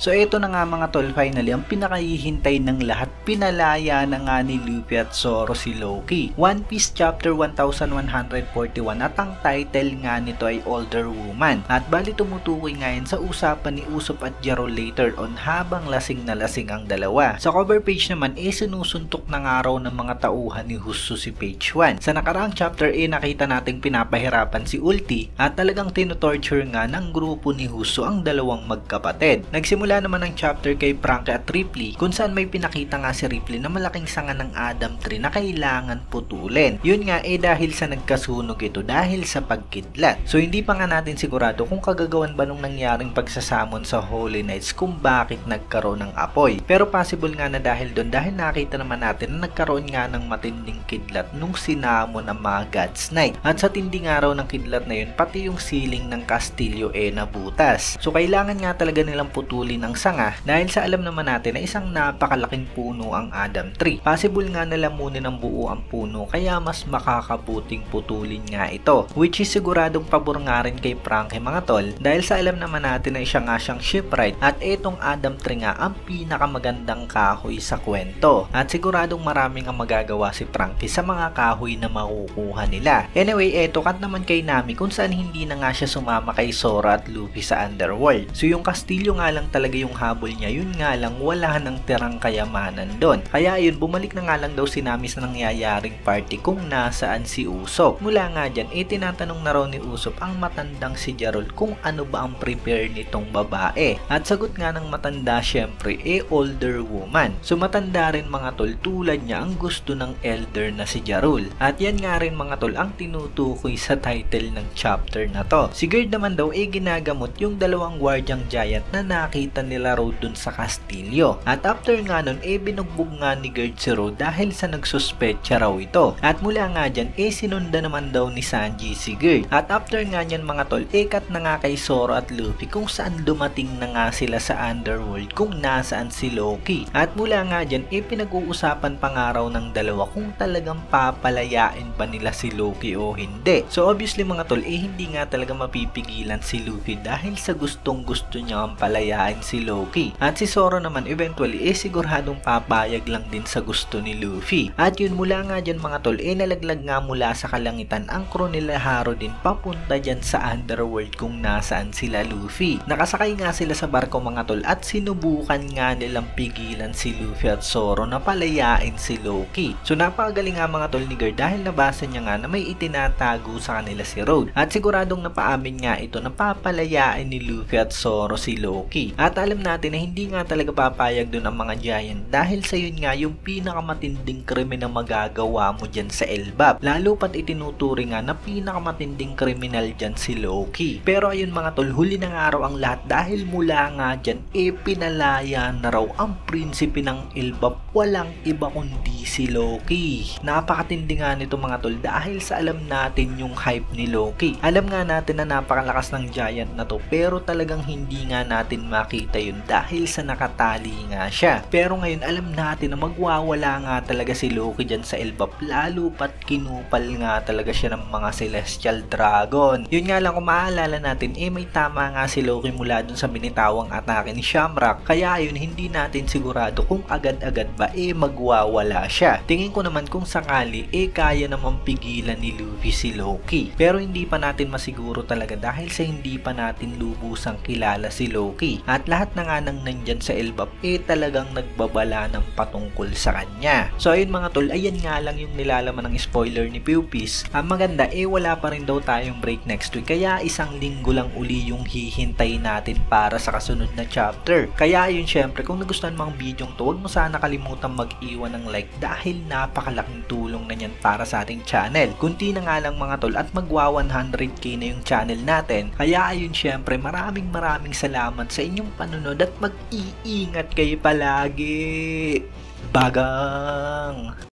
So ito na nga mga tol, finally ang pinakahihintay ng lahat, pinalaya na nga ni Luffy at Zoro si Loki. One Piece chapter 1141 at ang title nga nito ay Older Woman. At bali tumutukoy ngayon sa usapan ni Usopp at Zoro later on habang lasing na lasing ang dalawa. Sa cover page naman sinusuntok ng araw ng mga tauhan ni Husu si page 1. Sa nakaraang chapter nakita nating pinapahirapan si Ulti at talagang tinutorture nga ng grupo ni Husu ang dalawang magkapatid. Nagsimula naman ang chapter kay Franky at Ripley kung saan may pinakita nga si Ripley na malaking sanga ng Adam Tree na kailangan putulin. Yun nga dahil sa nagkasunog ito dahil sa pagkidlat. So hindi pa nga natin sigurado kung kagagawan ba nung nangyaring pagsasamon sa Holy Knights kung bakit nagkaroon ng apoy. Pero possible nga na dahil doon dahil nakita naman natin na nagkaroon nga ng matinding kidlat nung sinamon ng mga God's Knight. At sa tinding araw ng kidlat na yun pati yung ceiling ng kastilyo nabutas. So kailangan nga talaga nilang putulin ng sanga dahil sa alam naman natin na isang napakalaking puno ang Adam Tree. Possible nga na lamunin ng buo ang puno kaya mas makakabuting putulin nga ito, which is siguradong pabor nga rin kay Franky mga tol dahil sa alam naman natin na siya nga siyang shipwright at itong Adam Tree nga ang pinakamagandang kahoy sa kwento at siguradong maraming ang magagawa si Franky sa mga kahoy na makukuha nila. Anyway, cut naman kay Nami kung saan hindi na nga siya sumama kay Zoro at Luffy sa underworld. So yung kastilyo nga lang talaga yung habol niya, yun nga lang wala nang tirang kayamanan doon. Kaya yun, bumalik na nga lang daw si Nami sa nangyayaring party kung nasaan si Usopp. Mula nga dyan, tinatanong na raw ni Usopp ang matandang si Jarol kung ano ba ang prepare nitong babae. At sagot nga ng matanda syempre, older woman. So matanda rin mga tol, tulad niya ang gusto ng elder na si Jarol. At yan nga rin mga tol ang tinutukoy sa title ng chapter na to. Si Gerd naman daw ginagamot yung dalawang guardiang giant na nakita nila raw dun sa kastilyo. At after nga nun binugbog nga ni Gerd si Ro dahil sa nagsuspecha raw ito. At mula nga dyan sinunda naman daw ni Sanji si Gerd. At after nga nyan mga tol cut na nga kay Zoro at Luffy kung saan dumating na nga sila sa underworld kung nasaan si Loki. At mula nga dyan pinag-uusapan pa nga raw ng dalawa kung talagang papalayain ba nila si Loki o hindi. So obviously mga tol hindi nga talaga mapipigilan si Luffy dahil sa gustong gusto niya ang palayain si Loki. At si Zoro naman eventually siguradong papayag lang din sa gusto ni Luffy. At yun mula nga dyan mga tol nalaglag nga mula sa kalangitan ang crew nila Haro din papunta dyan sa underworld kung nasaan sila Luffy. Nakasakay nga sila sa barko mga tol at sinubukan nga nilang pigilan si Luffy at Zoro na palayain si Loki. So napakagaling nga mga tol ni Gerd dahil nabasa niya nga na may itinatago sa kanila si Road. At siguradong napaamin nga ito na papalayain ni Luffy at Zoro si Loki. At alam natin na hindi nga talaga papayag doon ang mga giant dahil sa yun nga yung pinakamatinding krimen na magagawa mo dyan sa Elbap. Lalo pat itinuturing nga na pinakamatinding kriminal dyan si Loki. Pero ayun mga tol, huli ng araw ang lahat dahil mula nga dyan pinalaya na raw ang prinsipe ng Elbap, walang iba kundi si Loki. Napakatindi nga nito mga tol dahil sa alam natin yung hype ni Loki. Alam nga natin na napakalakas ng giant na to pero talagang hindi nga natin makita yun dahil sa nakatali nga siya. Pero ngayon alam natin na magwawala nga talaga si Loki dyan sa Elbap lalo pat kinupal nga talaga siya ng mga celestial dragon. Yun nga lang kung maalala natin may tama nga si Loki mula dun sa binitawang atake ni Shamrock kaya yun hindi natin sigurado kung agad-agad ba magwawala siya. Tingin ko naman kung sakali kaya naman pigilan ni Luffy si Loki. Pero hindi pa natin masiguro talaga dahil sa hindi pa natin lubusang kilala si Loki. At lahat na nga nang nandyan sa Elbap talagang nagbabala ng patungkol sa kanya. So ayun mga tol, ayan nga lang yung nilalaman ng spoiler ni Pewpies. Ang maganda wala pa rin daw tayong break next week kaya isang linggo lang uli yung hihintay natin para sa kasunod na chapter. Kaya yun syempre kung nagustuhan mo ang video to, huwag mo sana kalimutan mag-iwan ng like dahil napakalaking tulong na yan para sa ating channel. Kunti na nga lang mga tol at magwa 100k na yung channel natin. Kaya ayun syempre maraming salamat sa inyong panunod at mag-iingat kayo palagi. Bagang!